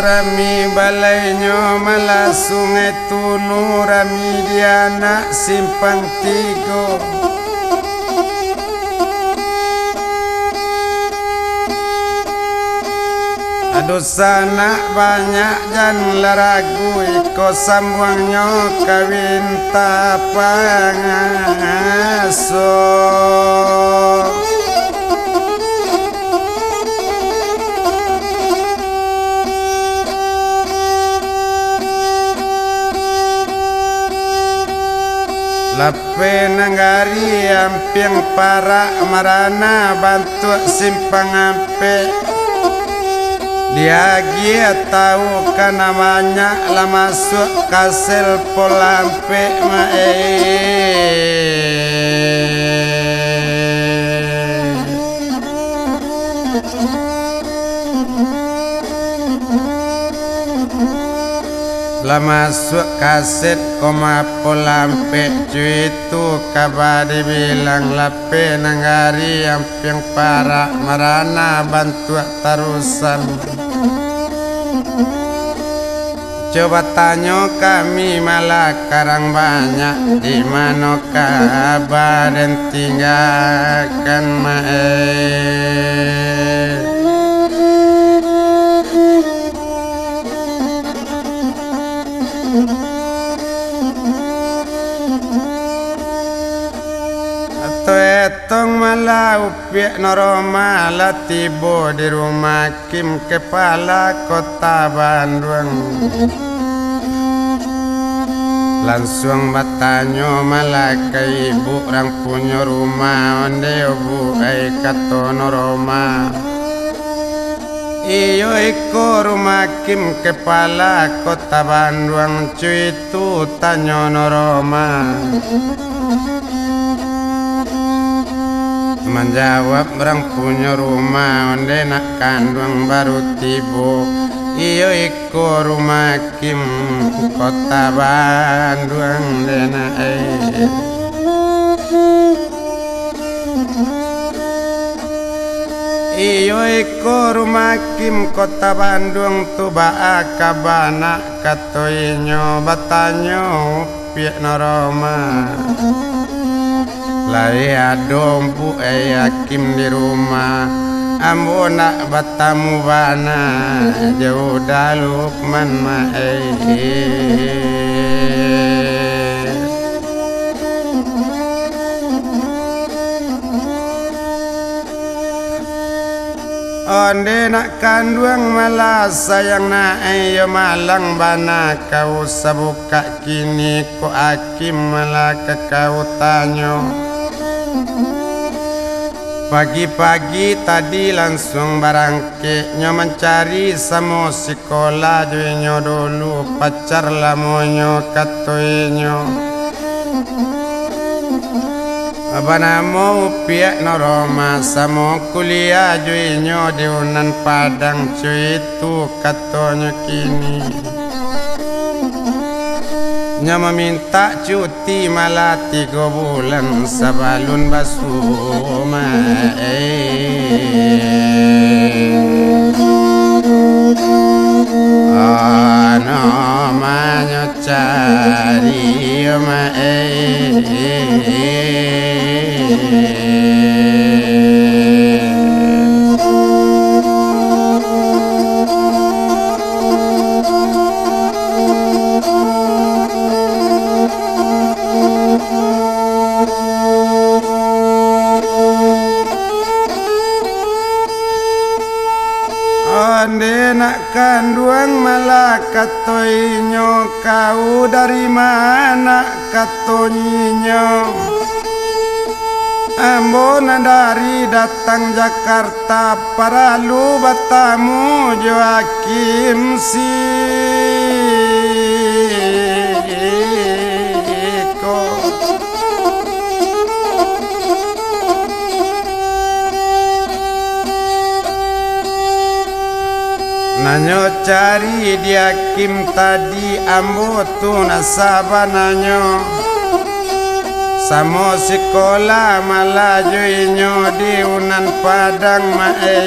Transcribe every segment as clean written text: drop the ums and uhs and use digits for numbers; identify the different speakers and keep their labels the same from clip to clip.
Speaker 1: Rami balainyo malah sungai Tunu, rami diana simpang tigo. Aduh sana banyak dan laragu iko sambuangnya kawin tapangaso. Lape nanggari ampiang para marana bantu simpang ampe. Dia gia tahu kan namanya lah masuk kasel polampe mae. Lah masuk kaset koma polampe cuy itu kabar dibilang lape nanggari ampiang para marana bantu tarusan. Coba tanya kami malah karang banyak di mana kabar dan tinggalkan mae. Etong malah upiak noroma lah tiba di rumah Kim kepala kota Bandung. Langsung bertanya malah ke ibu orang punya rumah onde ibu kata noroma. Iyo iko rumah Kim kepala kota Bandung cuy itu tanya noroma. Menjawab orang punya rumah onde nak kandung baru tiba. Iyo iko rumah Kim kota Bandung dena Iyo iko rumah Kim kota Bandung tu baakabana katoinyo batanyo piak noroma. Lai adompu Kim di rumah ambo nak batamu bana jauh dalukman mae. Onde nak kandung malah sayang na ayo malang bana kau sabuka kini ko Kim malah ke kau tanyo. Pagi-pagi tadi langsung barangke nyo mencari samo sekolah duinyo dulu pacar lamonyo katoinyo. Abanamo upiak noroma samo kuliah duinyo di Unan Padang cuy itu katonyo kini. Nya meminta cuti malah 3 bulan sebelum basuma. Namanya cari mae. katoinyo kau dari mana katonyo Ambon dari datang Jakarta para lu batamu Joakim Siko Nanyo cari dia Kim tadi ambo tu nasaba nanyo Samo sekolah malaju inyo di Unan Padang mae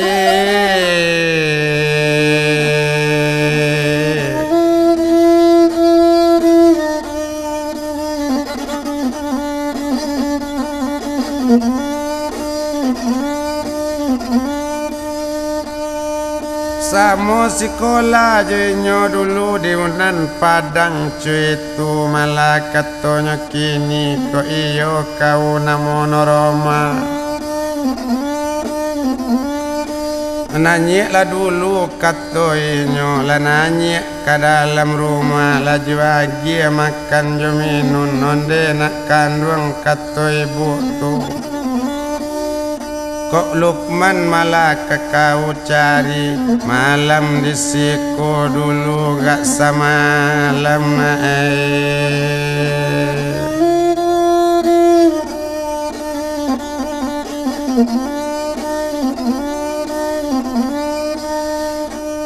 Speaker 1: Samo sekolah jenyo dulu di Unan Padang cuy itu malah katonyo kini ko iyo kau namono Roma Nanyek lah dulu katoinyo lah nanyek ke dalam rumah lah juagi makan jo minum nonde nak kandung kato ibu tu Kok Lukman malah ke kau cari malam di siku dulu gak samalam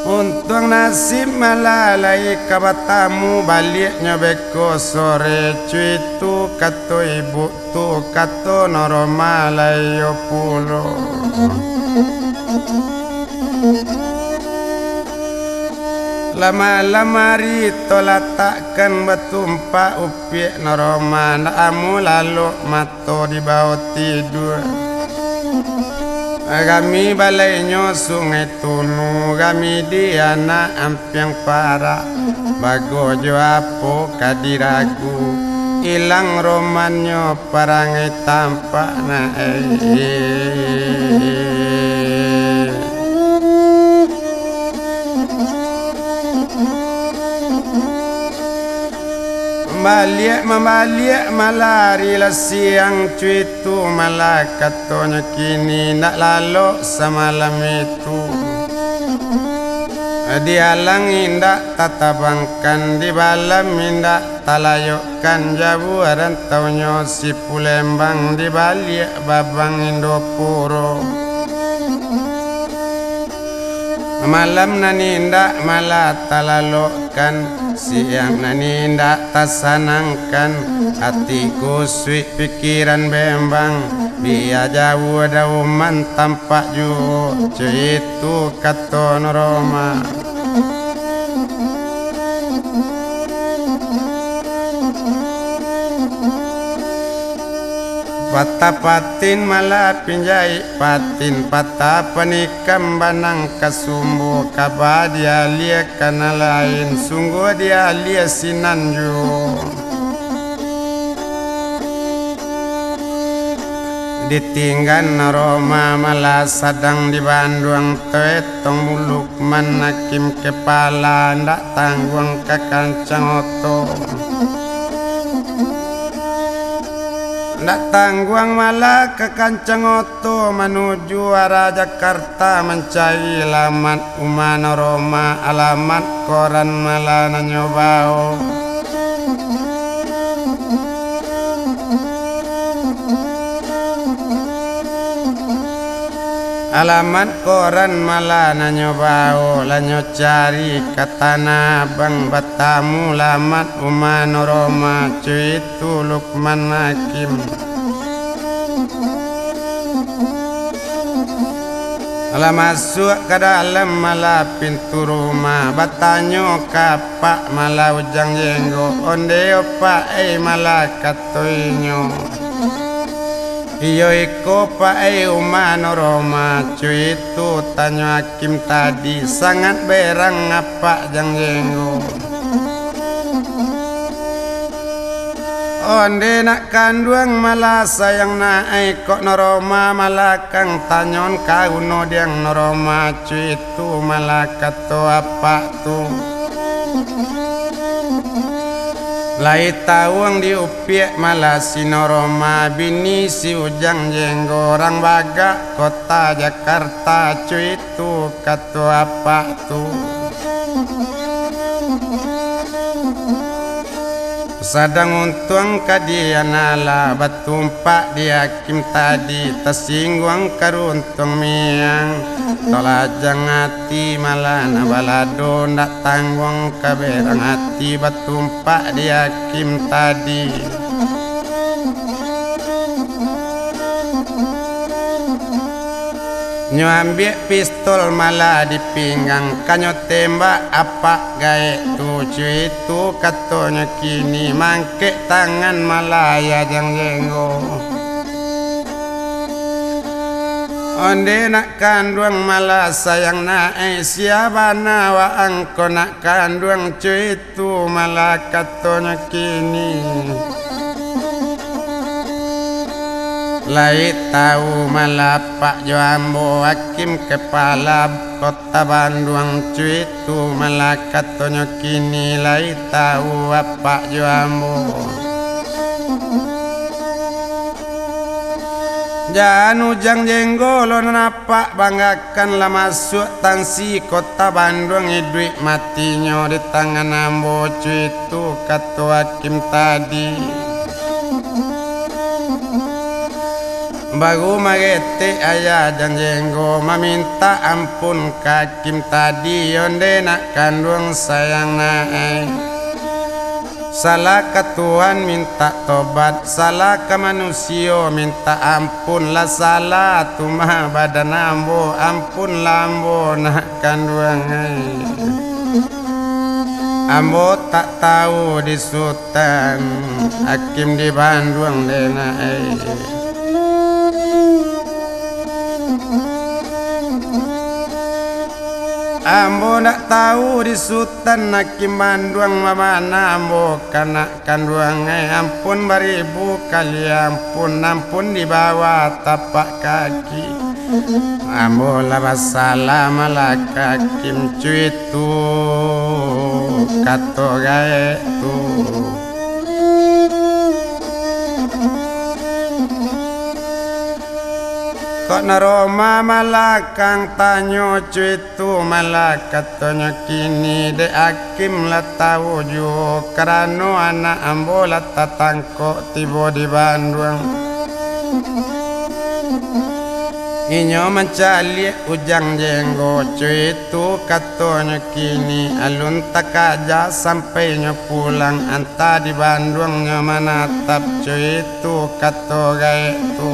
Speaker 1: Untung nasib malalai kabatamu baliknya beko sore cuy tu kato ibu tu kato noroma layo pulo Lama-lama rito letakkan betumpak upiak noroma Naamu lalu mato di bawah tidur Kami balainya sungai Tunu Kami di anak ampiang para Bagojo apo kadiragu Ilang romanyo parangai tampak na Mambaliak malari lah siang cuitu malah katonya kini nak lalu semalam itu Di alang indak tatabangkan di balam indak talayukkan jauh rantaunya si Pulembang di balik babang Indopuro Malam nanindak malah talalukan Siang nanindak tasanangkan Hatiku suik pikiran bembang Dia jauh dauman tampak jauh Itu katon Roma Patah patin malah pinjai patin Patah penikam banang kasumbu Kaba dia liat kana lain Sungguh dia liat sinanju Ditinggan Roma malah sadang di Bandung Tetong muluk manakim kepala Ndak tanggung ke kancang oto Ndak tangguang malah ke kancang oto menuju arah Jakarta mencari alamat Umano Roma alamat koran malah nanyobao alamat koran malah nanyobao lanyo cari katana bang batamu alamat Umano Roma cuitu Lukman Hakim Alah masuk ke dalam malah pintu rumah Batanyo kapak malah ujang jenggo Onde opa malah katoinyo Iyo iko pa Umano Roma Cuitu tanyo Hakim tadi Sangat berang apa jang jenggo Onde nak kanduang malah sayang naik kok Noroma malah kang tanyon kau no diang Noroma cuitu malah kato apa tu Lai tawang diupiak malah sinoroma bini si ujang jenggo orang baga kota Jakarta cuy itu katu apa tuh sadang untung kadianala batumpak di hakim tadi tersinggung karuntung miang tolajang hati malah nabalado ndak tanggung kaberang hati batumpak di hakim tadi nyo ambil pistol malah di pinggang kanyo tembak apa gae tu cuy itu katanya kini mangke tangan malah ya jang jenggo onde nak kanduang malah sayang nae siapa nawa angko nak kanduang cuy itu malah katanya kini lai tahu malah Pak Joambo hakim kepala kota Bandung cuy itu malah katanya kini lai tahu Pak Joambo jangan ujang jenggolo napak banggakanlah masuk tansi kota Bandung duit matinya di tangan ambo cuy itu kata hakim tadi baru magete ayah dan jenggo meminta ampun kakim tadi onde nak kandung sayang nae salah ke Tuhan minta tobat salah ke manusia minta ampun lah salah tumah badan ambo ampun lambo nak kandung ambo tak tahu di Sultan hakim di Bandung denai ambo nak tahu di Sultan hakim Bandung mana ambo kanak kanduang ampun beribu kali ampun di bawah tapak kaki ambo lah salah malah hakim cuy tu kato gae tu kok naroma malah kang tanyo cuy tu malah katanya kini de hakim lah tahu ju karano anak ambo lah tatangko tibo di Bandung inyo mencali ujang jenggo cuy tu katanya kini alun tak aja sampai nyo pulang anta di Bandung nyo manatap cuy tu kato gae tu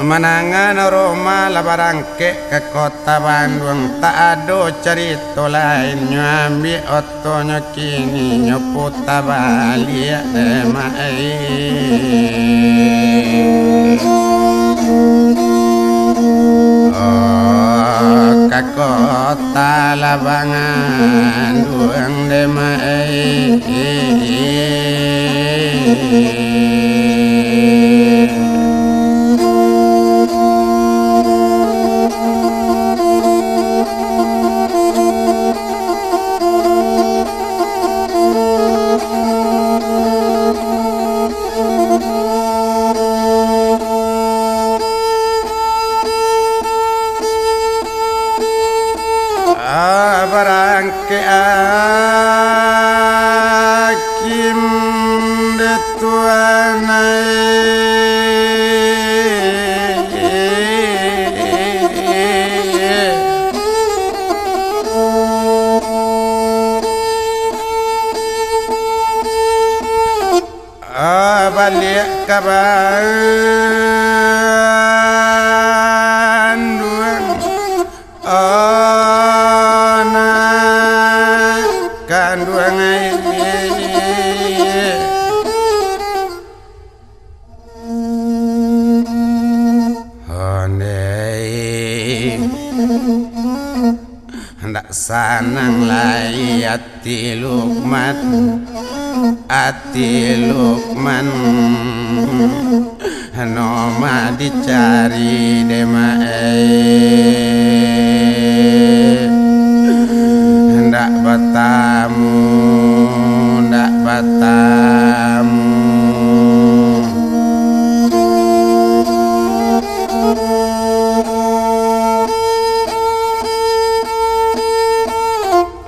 Speaker 1: menangan Roma labarangke ke kota Bandung tak ada cerita lain nyambi otonya kini nyoputa balik demai oh ke kota labangan duang demai barangke hakim de tuanai balik ke Bandung kandung hendak sanang lai ati Lukman Noma dicari demae ndak batamu ndak batamu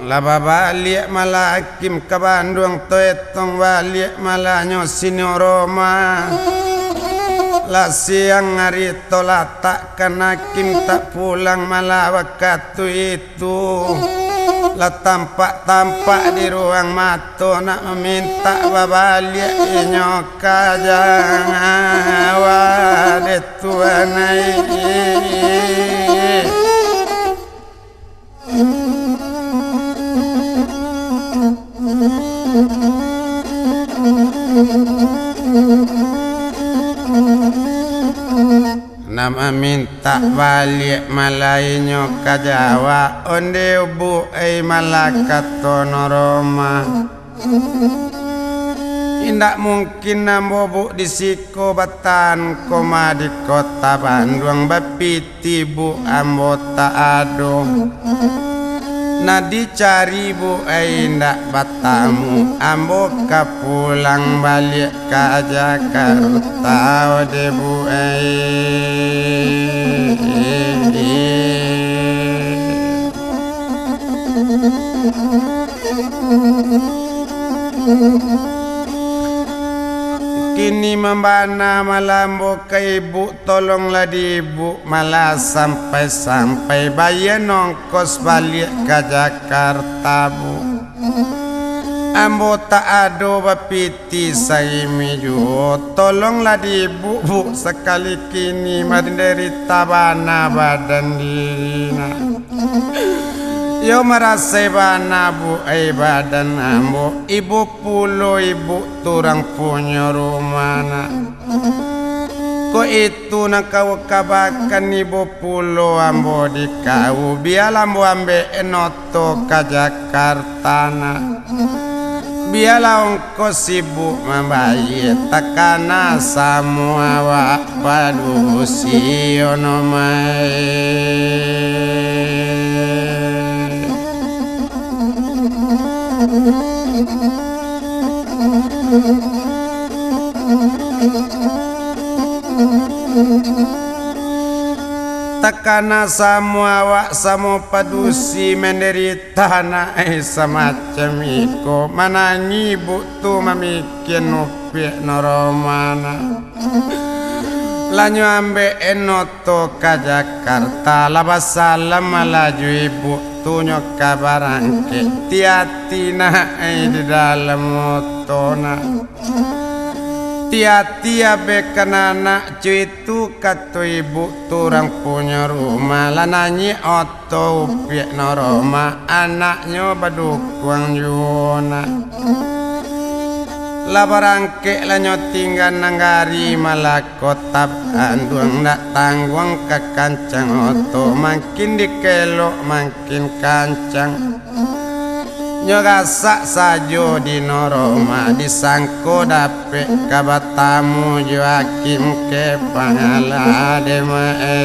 Speaker 1: laba balik malah hakim ke Bandung toetong balik malah nyosin Roma la siang hari tolak takkan hakim tak pulang malah waktu itu la tampak di ruang mata nak meminta balik nyoka jangan wade tuanai nama minta balik malainyo ka Jawa onde ubu ay malakat tono Roma indak mungkin nambobu di siko batan koma di kota Bandung bapiti bu ambota ado na dicari bu ndak batamu ambo ka pulang balik ka Jakarta ode bu kini membana malambo ke ibu tolonglah di ibu malah sampai bayar nongkos balik ke Jakarta bu ambo tak ado bapiti saimi ju tolonglah di ibu bu sekali kini menderita bana badan dina yo merasa bana bu badan ambo ibu pulo ibu turang punya rumah nak ko itu nak kau kabakan ibu pulo ambo di kau biar ambo ambe enoto ke Jakarta nak biarlah ongko sibuk membayi takana semua wak padu siono takana semua wak samo padusi menderita na semacam iko mana ngibu tu mamikin upiak noromana lanyo ambe enoto ka Jakarta labasalam malaju ibu tunyo kabarangke tiati na di dalam motona tia-tia bekan anak cuitu katu ibu turang punya rumah lananyi oto upiak noroma anaknya badukuang yuna labarangke lanyo tinggal nanggari malah kota Bandung nak tanggung ke kancang oto makin dikelok makin kancang nyogasak sajo di noroma disangko dapet kabatamu Joakim ke pangala demae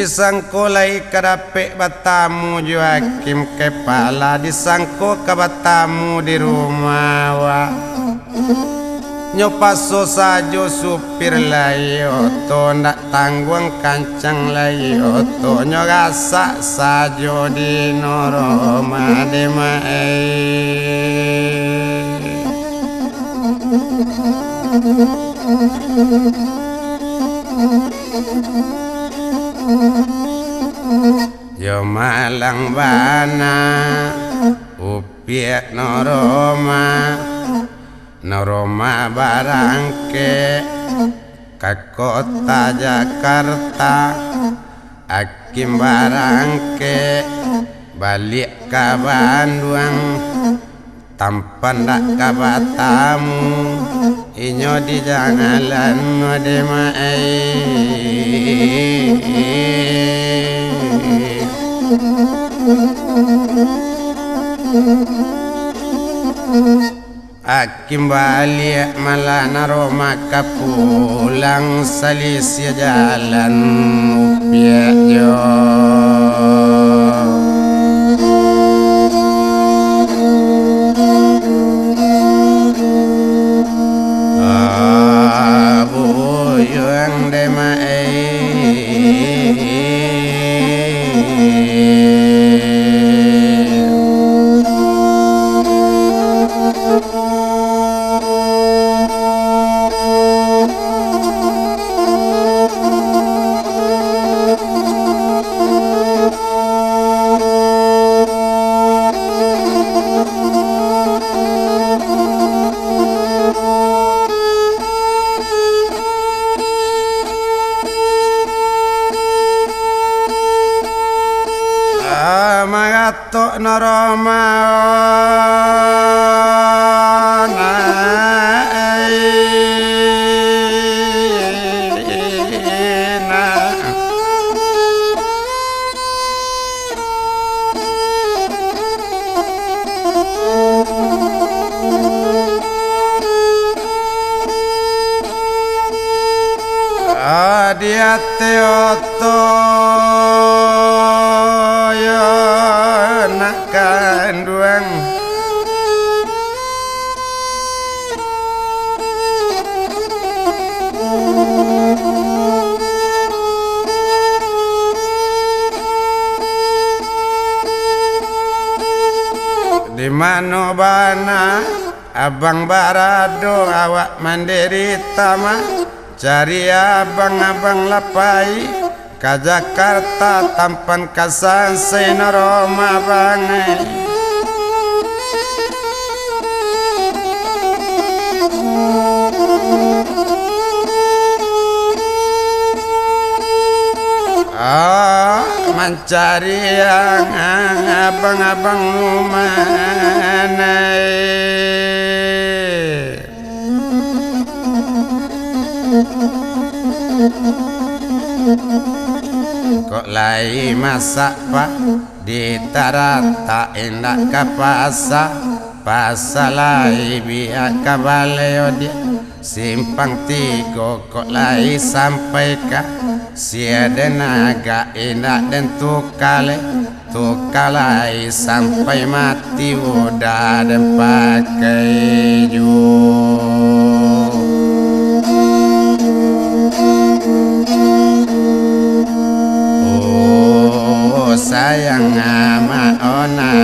Speaker 1: disangkolai kadapek batamu Joakim kepala disangko ke batamu di rumah wa nyopaso sajo supir lai oto ndak tanggung kancang lai oto nyogasak sajo di noroma demae yo malang bana upiak noroma barangke ke kota Jakarta Hakim barangke balik ke Bandung tanpa ndak kabatamu inyo di jangalan de mai Akim balik malah naroma kapulang salis ya jalan upia jo abu yang demai magato naroma dia teoto yo nak kanduang di mano bana abang barado awak manderita mah cari abang-abang lapai ka Jakarta tampan kasan senaroma bangai mencari yang abang-abang lumanai kok lai masak pak di tarata indak kapasa pasalai biak kabaleo dia simpang tigo kok lai sampai ka siada naga indak dan tukalai sampai mati udah dan pakai sayang ama ona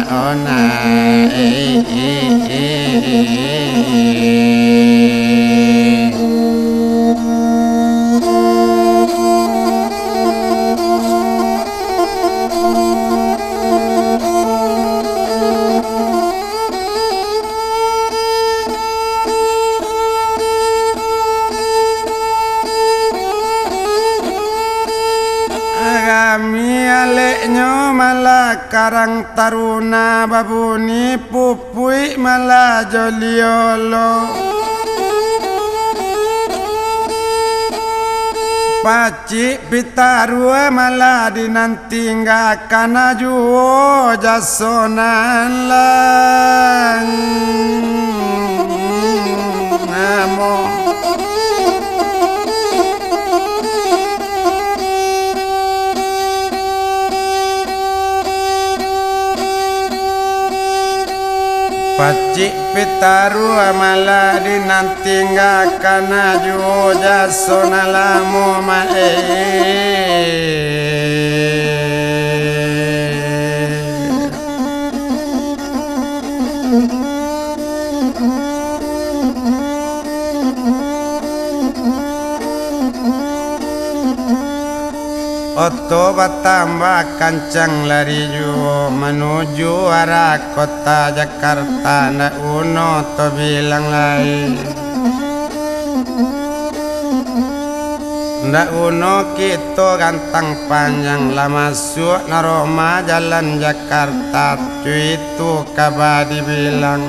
Speaker 1: kami aleknya malah karang taruna babuni pupui malah joliolo pacik pitarua malah dinanti nggak kana juo jasonan lang ngamo pacik pitaru amala dinanti nggak kana juja sonalamu mae Oto batambah kancang lari ju menuju arah kota Jakarta na uno to bilang lain ndak uno kita gantang panjang lah masuk naroma jalan Jakarta itu kabadi bilang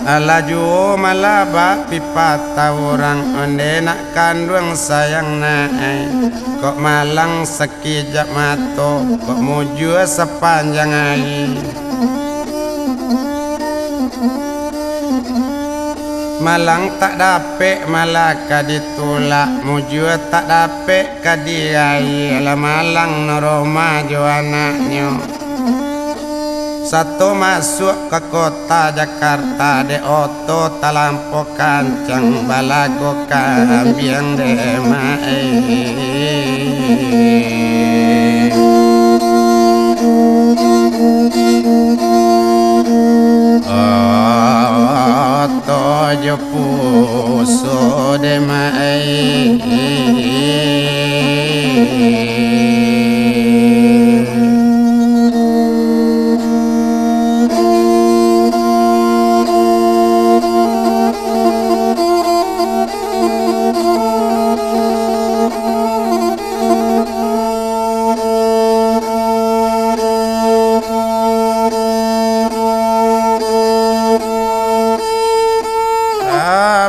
Speaker 1: Alaju malaba pipa taurang onde nak kandung sayang naai kok malang sekijap mato kok muju sepanjang ai malang tak dapet malaka ditulak muju tak dapet kadiai ala malang noroma jo anaknya satu masuk ke kota Jakarta de oto talampo kancang balago kambiang de mae oto jo puso de mae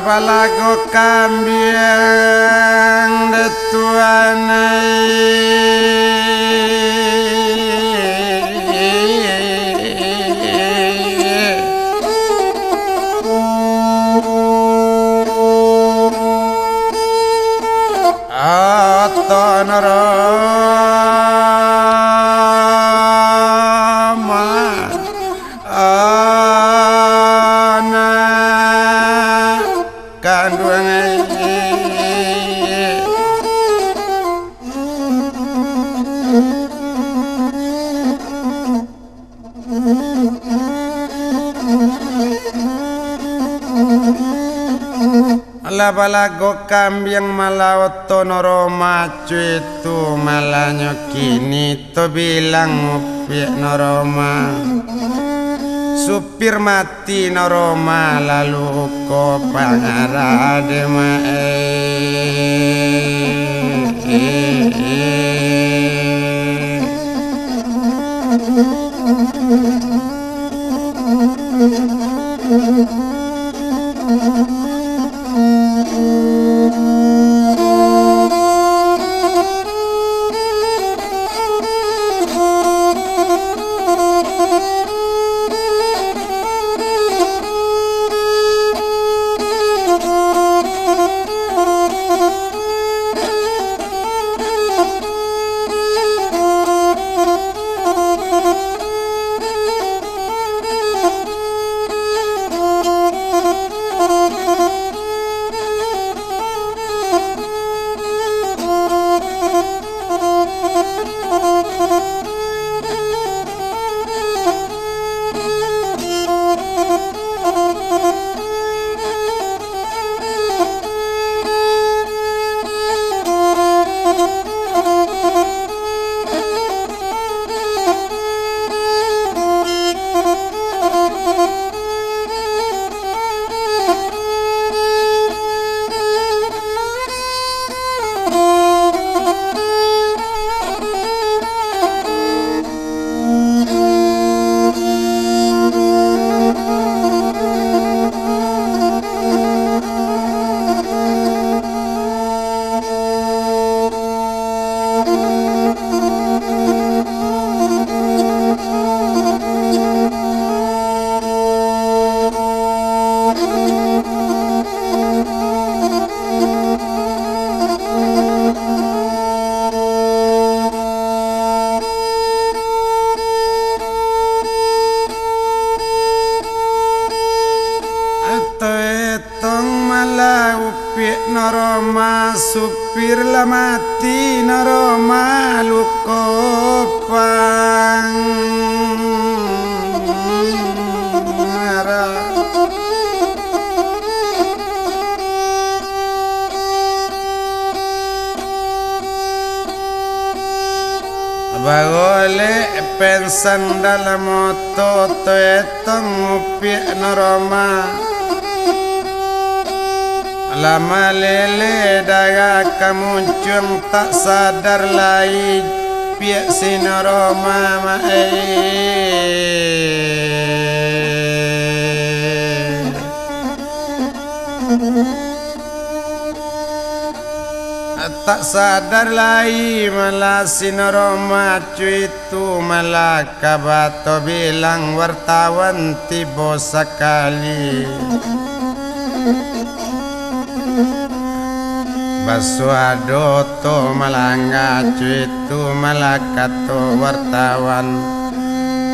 Speaker 1: balago kambiang de tuanai atonarama kandung ala balago kambiang malawato noroma cuitu malanyo kini to bilang upi noroma supir mati noroma lalu ko pangarade mae Naroma supir la mati naroma lukopang bagole pensan dalam moto to etong upi naroma lama lele daga kamuncung tak sadar lai piak sinaroma mae Tak sadar lai malah sinoroma cuitu malah kabato bilang wartawan tibo sekali Baswado to malah ngacuitu malah kato wartawan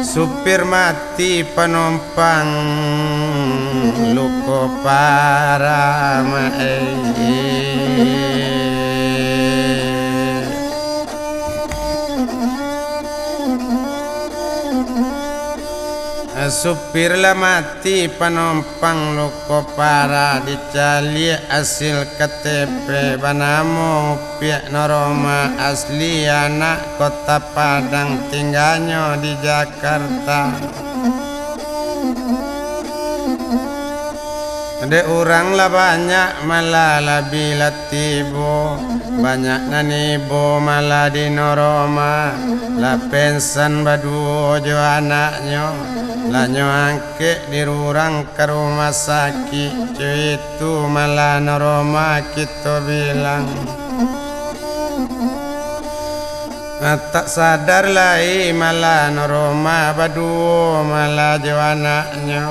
Speaker 1: supir mati penumpang luko para supir lah mati penumpang luko para dicali hasil KTP banamo pihak Noroma asli anak kota Padang tinggalnya di Jakarta. Ada orang lah banyak malah lebih latibo banyak nanibo malah di Noroma lah pensan badu jo anaknya lah nyangke di rurang ke rumah sakit itu malah Noroma kita bilang tak sadar lai malah Noroma badu malah jo anaknya.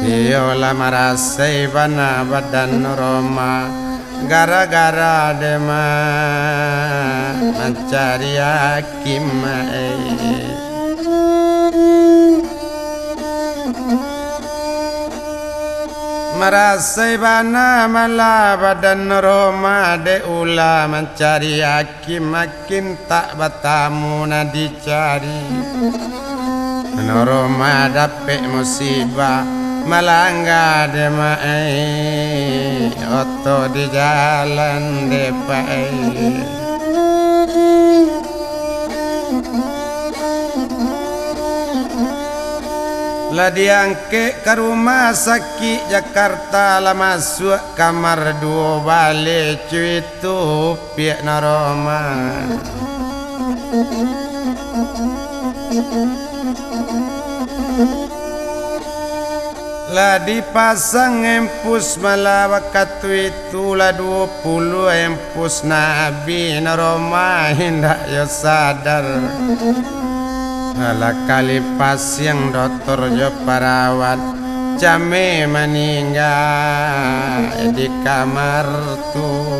Speaker 1: Iyolah marasai bana badan Roma gara-gara dema mencari hakim marasai bana malah badan Roma de ulah mencari hakim makin tak batamu na dicari Roma dapet musibah Malangga demai oto di jalan depai lah diangke ke rumah sakit Jakarta lah masuk kamar dua balik cuitu pihak Noroma lah dipasang empus malah waktu itu lah 20 empus Nabi Noroma hendak yo sadar lah kali pas yang dokter jo perawat jame meninggal di kamar tu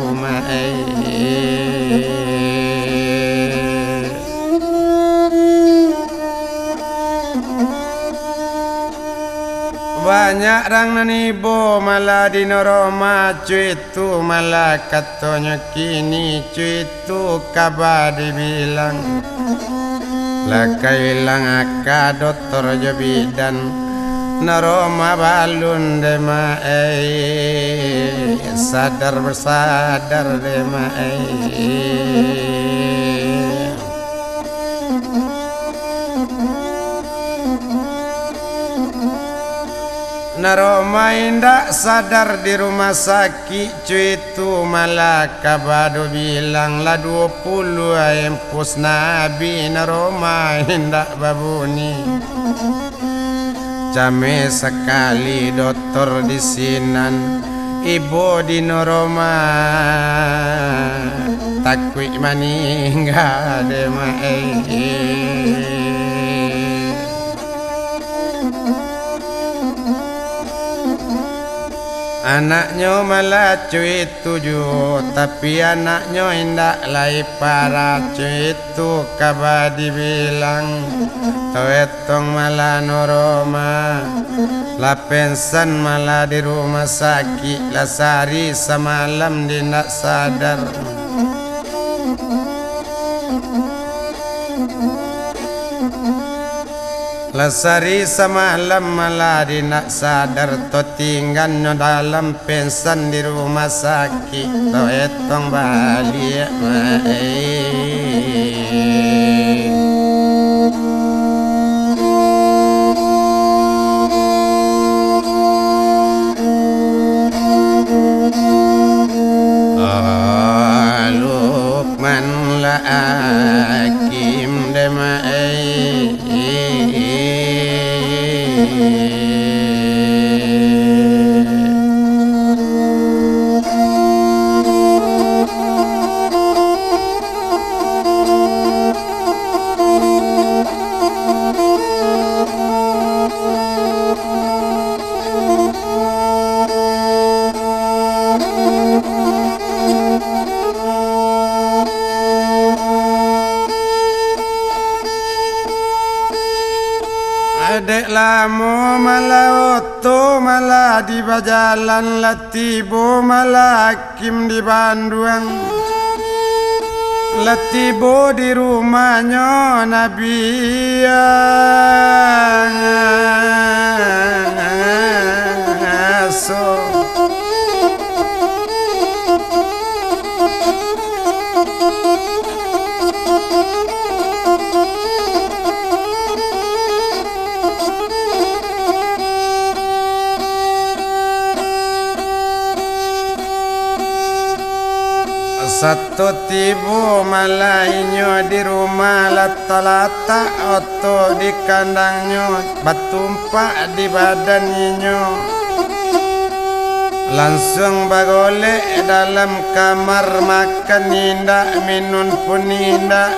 Speaker 1: banyak orang nanibo malah di Noroma cuitu malah katanya kini cuitu kabar dibilang lah kailang aka dokter jo bidan Noroma balun dema sadar bersadar dema Noroma indak sadar di rumah sakit cuitu malah kabado bilang lah 20 empus Nabi Noroma indak babuni jame sekali dokter di sinan ibu di Noroma takwi meninggal anaknya malah cuit 7 tapi anaknya indak lai para cuitu kabar dibilang toetong malah Noroma lah pensan malah di rumah sakit lah sehari semalam dia nak sadar Lasari semalam malah di nak sadar to tinggalnya dalam pensan di rumah sakit to etong balik Lukman la hakim demai dek lamo malah oto malah di bajalan latibo malah hakim di Bandung latibo di rumahnya Nabi so satu tibu malainyo di rumah lata-lata oto di kandangnya batumpak di badannya langsung bagolek dalam kamar makan indah minum pun indah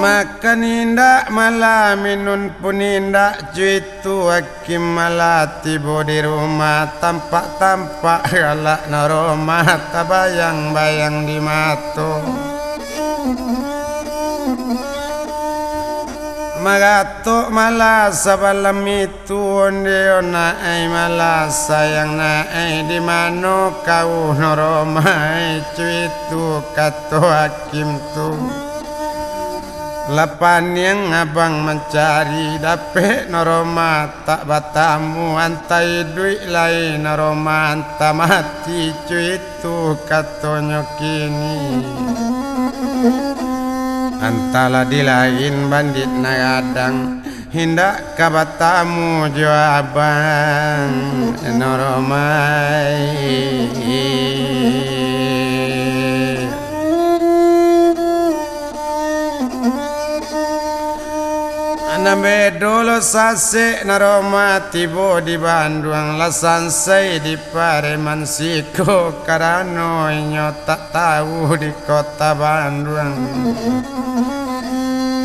Speaker 1: makan indah malah minum pun indah cuitu hakim malah tiba di rumah tampak-tampak galak naroma tabayang-bayang di mata magato malah sabalam itu onde naai malah sayang naai di mano kau naroma cuitu kata hakim tu lapan yang abang mencari dapet noroma tak batamu antai duit lain noroma anta mati cuitu katanya kini antala di lain bandit nagadang hindak kabatamu jawaban noromai nambe dolo sase naroma tibo di Bandung lasan say di Pareman siko karano inyo tak tahu di kota Bandung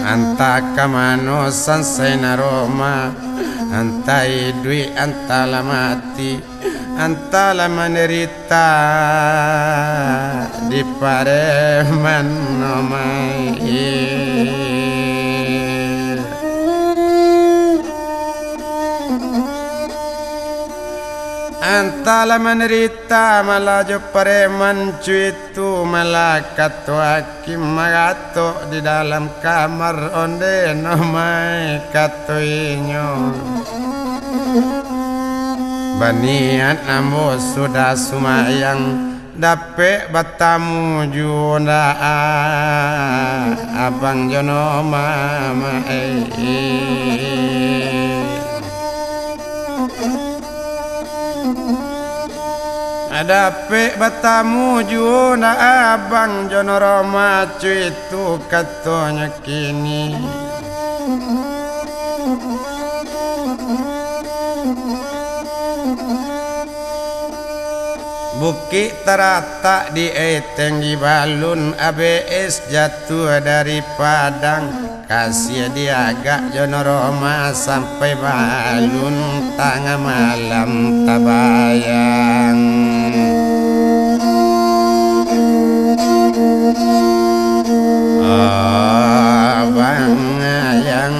Speaker 1: anta kamano sansay naroma antai dui antala mati antala menderita di Pareman nomai antala menderita malah jo Pareman cuitu malah kato hakim magato di dalam kamar onde nomai kato inyo banian ambo sudah sumayang dapet batamu juna abang jono mama dapet batamu juna abang jono Roma cuitu katanya kini bukit terata di eteng di balun ABS jatuh dari Padang kasih dia agak jono Roma sampai balun tengah malam tabayang abang yang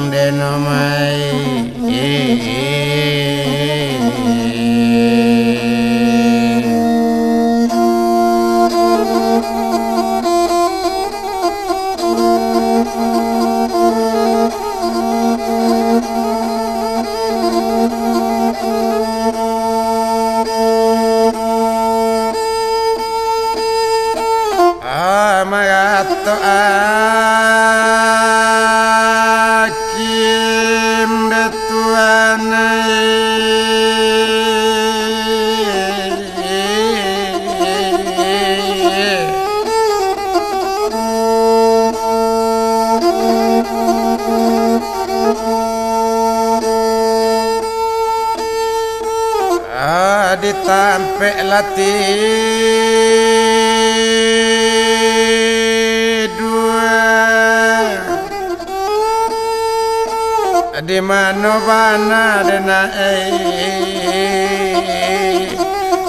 Speaker 1: denomai magato akim betuanai ditampek latih dua di mana bana dena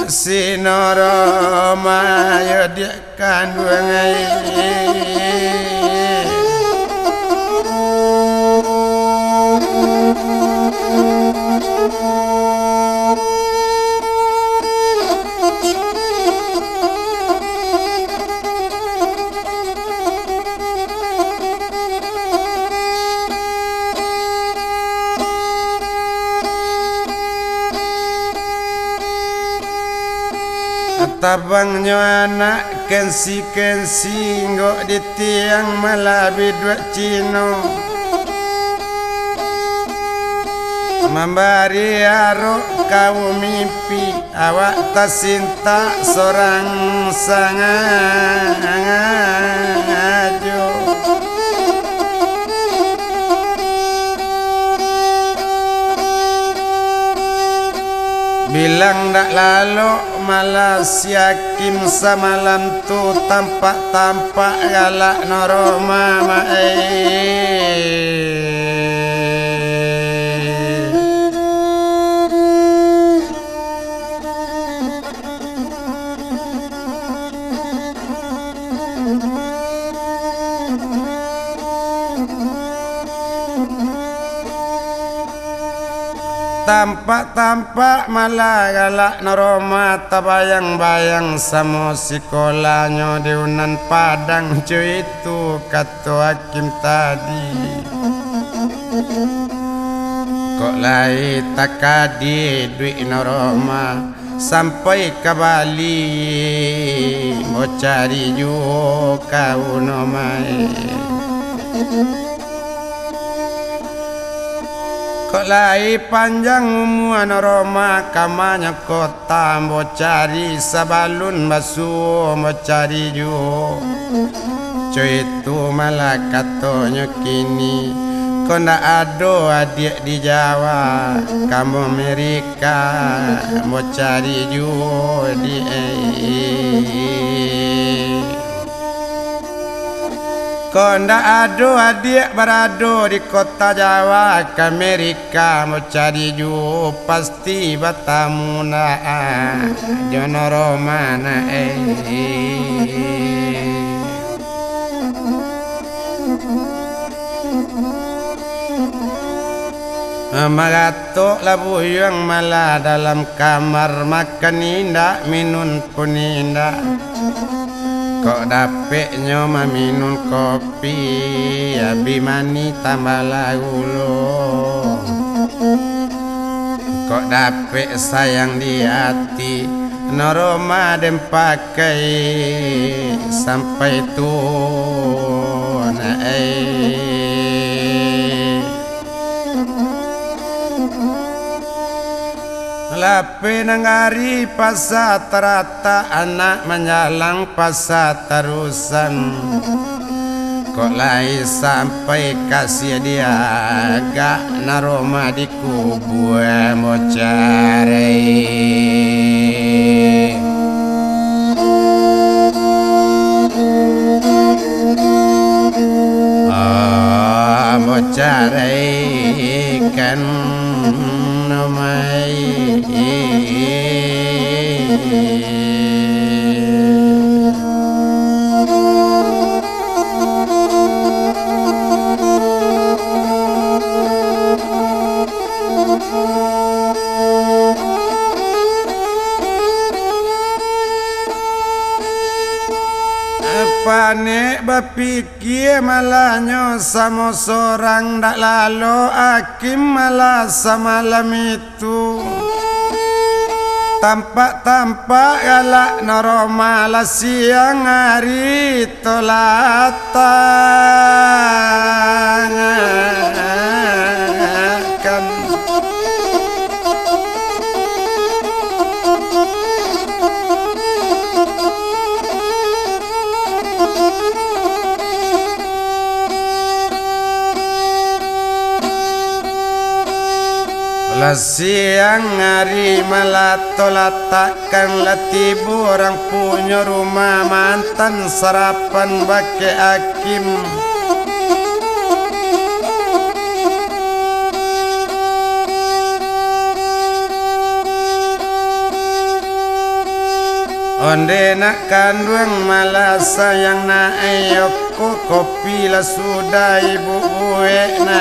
Speaker 1: sinoro mayo dia kandung tabangnya anak kensi ngok di tiang malabi dua cino membari aro kau mimpi awak tak cinta seorang sangajo bilang dak lalu malas yakin samalam tu tampak galak noroma tampak malah galak noroma tabayang-bayang samo sekolahnya di Unan Padang cuy itu kata hakim tadi kok lai takadi duit noroma sampai ke Bali mau cari juga kau nomai kok lai panjang umuan Roma kamanya kota mau cari sabalun basu mau cari ju cuy itu malah katanya kini kau ndak ada adik di Jawa kamu Amerika mau cari ju di kau ndak ada adik berado di kota Jawa ke Amerika mau cari ju pasti batamu na jono romana Magato labu yang malah dalam kamar makan indah minum pun indah kok dapetnya minum kopi abimani tambah lagulo kok dapet sayang di hati noroma dan pakai sampai tuh lape nangari pasat rata anak menyalang pasat terusan kok lai sampai kasih dia gak naroma di kubu mau cari mau cari kan nomai panik berpikir malahnya sama seorang dak lalu hakim malah semalam itu tampak galak noroma lah siang hari tolatan siang hari malah tolatakan latibu orang punya rumah mantan sarapan bake hakim onde nak kandung malah sayang na ayoko kopi lah sudah ibu bue na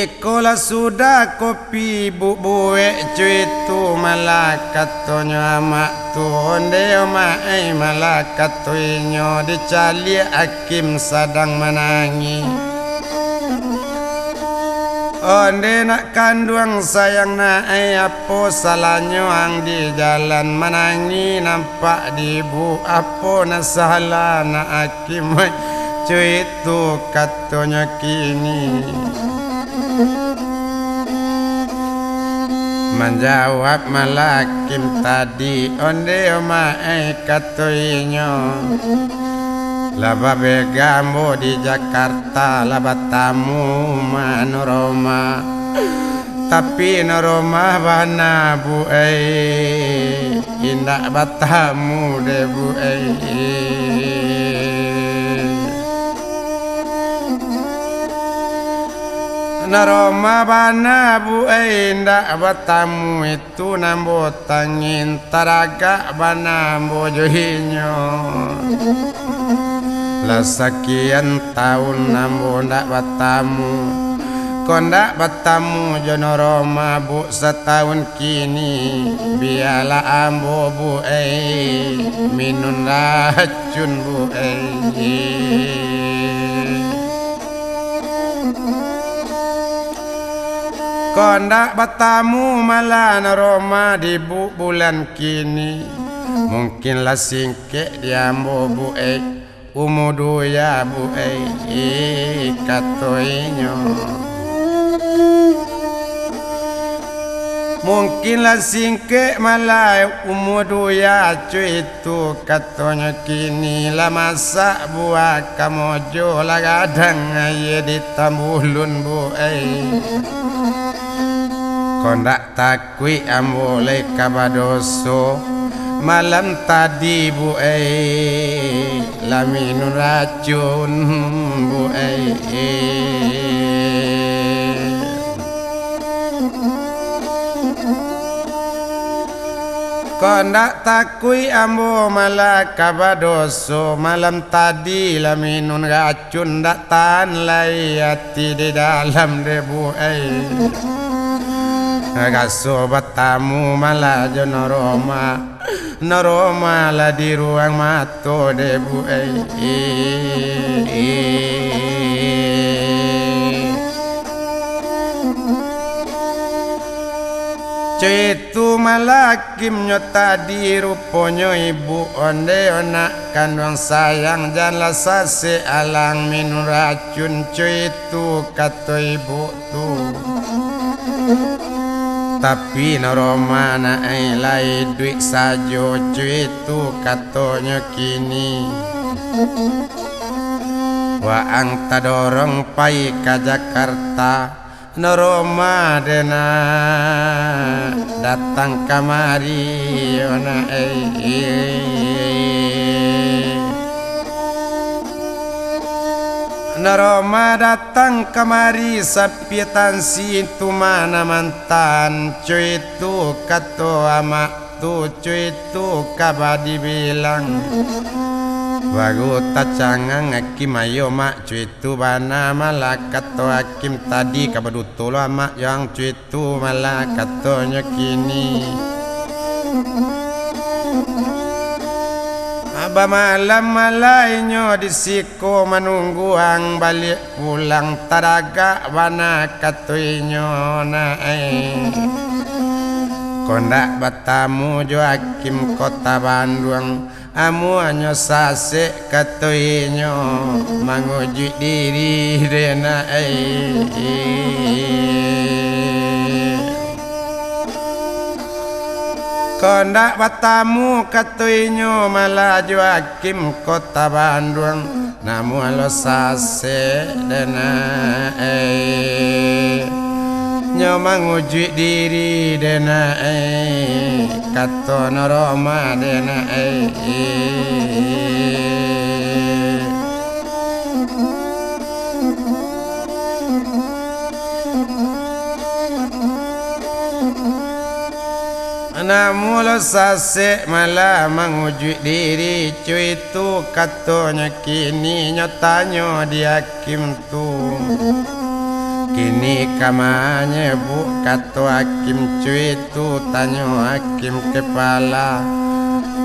Speaker 1: Ikola sudah kopi bu buek cuitu malakatonyo amak tu onde omai malakatonyo dicali hakim sedang menangi onde nak kandung sayang na apo salahnya ang di jalan menangi nampak di bu apo na salah na hakim cuitu katonyo kini menjawab malakim tadi onde omae katoinyo laba begambo di Jakarta laba tamu manoroma tapi noroma bana bu indak batamu de bu naroma bana bu indak batamu itu nambo tangin taraga bana bojohinyo lah sekian tahun nambo ndak batamu kondak batamu jono Roma bu setahun kini biarlah ambo bu minum racun bu kondak batamu malah na Roma di bulan kini mungkinlah singke diambo bu umudu ya bu katoinyo mungkinlah singke malah umudu ya cuitu katonya kini lah masa buah kamojo lah kadang aye ditambulun bu kondak takwi ambole kabadoso malam tadi bu laminun racun bu kondak takwi ambo malah kabadoso malam tadi laminun racun dak tahan lai hati di dalam debu Gaso batamu malah jono Roma lah di ruang mato debu Cuitu malakim nyota di ruponyo ibu onde onak kandung sayang janganlah sase alang minum racun cuitu kato ibu tu tapi Roma na lai duit sajo cuitu katonyo kini waang tadorong pai ke Jakarta Roma dena datang kamari ona Roma datang kemari sapitan si tu mana mantan cuitu kato amak tu cuitu kabadi bilang bagu tacangang hakim ayo mak cuitu bana malah kato hakim tadi kabadutu lo amak yang cuitu malah katonya kini Aba malam malainyo disiko menunggu ang balik pulang taraga bana katuinyo na kondak batamu jo hakim kota Bandung amu anyo sase katuinyo manguji diri rena kondak batamu katuinyo malah jo hakim kota Bandung namu alo sase dena nyo manguji diri dena katon Roma dena Namula sase malah menguji diri cuy tu katonya kini nyotanyo dihakim tu kini kamanya bu kato hakim cuy tu tanyo hakim kepala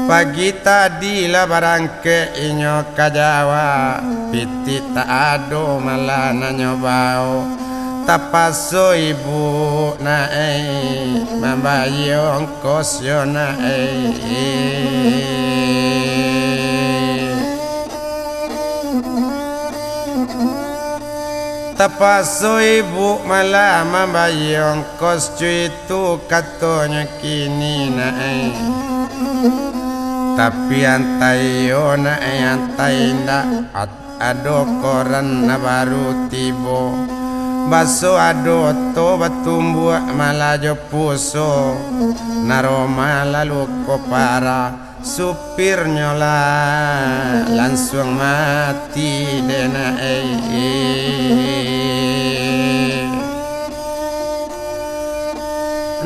Speaker 1: pagi tadi lah barangke inyo kajawa piti tak ado malah nanyo bau tapaso ibu na mambayo ongkos yo na tapaso ibu malah mambayo ongkos cuy itu katonya kini na tapi antai yo na antai ndak ado koran na baru tibo baso ado to batumbu malajo puso naroma lalu kopara supir nyola langsung mati dena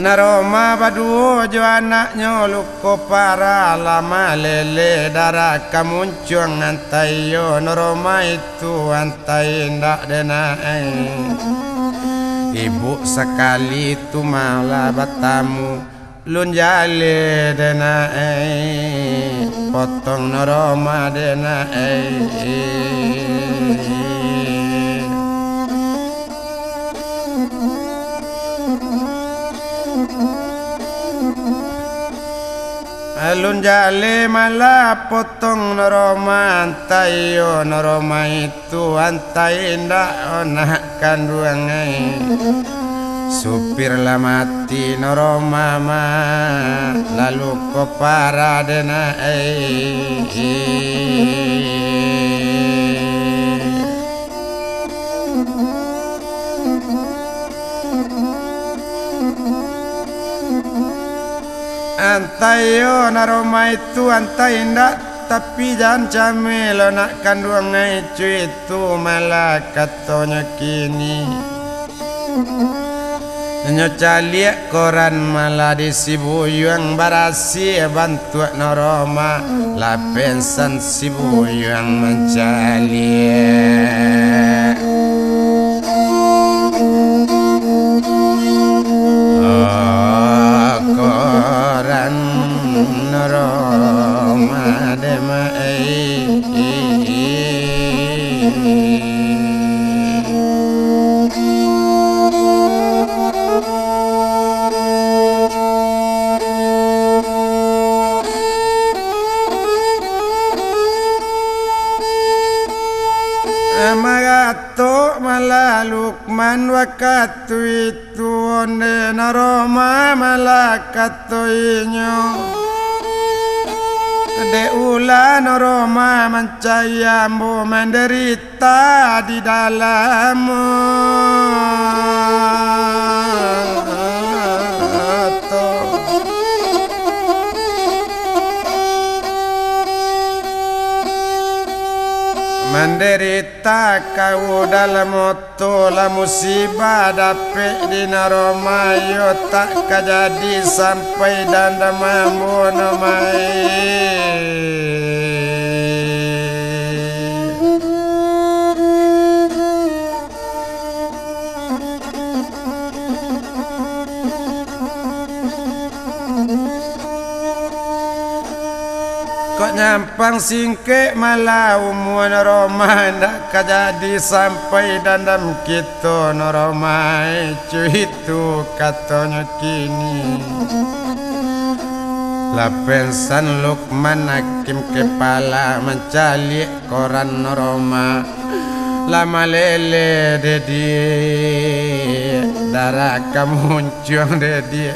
Speaker 1: naroma badu jo anaknya luko para lama lele darah kamuncung antai yo naroma itu antai ndak dena ibu sekali tu malah batamu lun jale dena potong naroma dena alun jale malah potong naroma antai yo naroma itu antai ndak onak kandungan supir lah mati naroma ma lalu kopara dena antai yo naroma itu antai ndak tapi jangan camil nak kandungan cuy itu malah katonya kini nyo caliak koran malah disibuyang barasi bantu naroma la pensan sibuyang mencaliak koran naroma dema Magato malah Lukman wakatu itu onde naroma malah katoinyo de ula naroma mencayamu menderita di dalammu menderita kau dalam moto la musibah dapet di naroma yo tak kajadi sampai dandamamu namai kok nyampang singke malah umur naroma ndak kajadi sampai dandam kita naroma cuy itu katanya kini la pensan Lukman hakim kepala mencali koran naroma lama lele dedi darah kamuncung dedi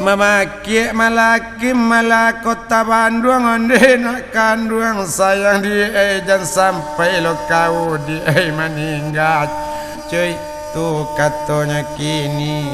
Speaker 1: Memaki malaki malakota Bandung ondena kandung sayang di dan sampai lo kau di meninggal cuy tuh katanya kini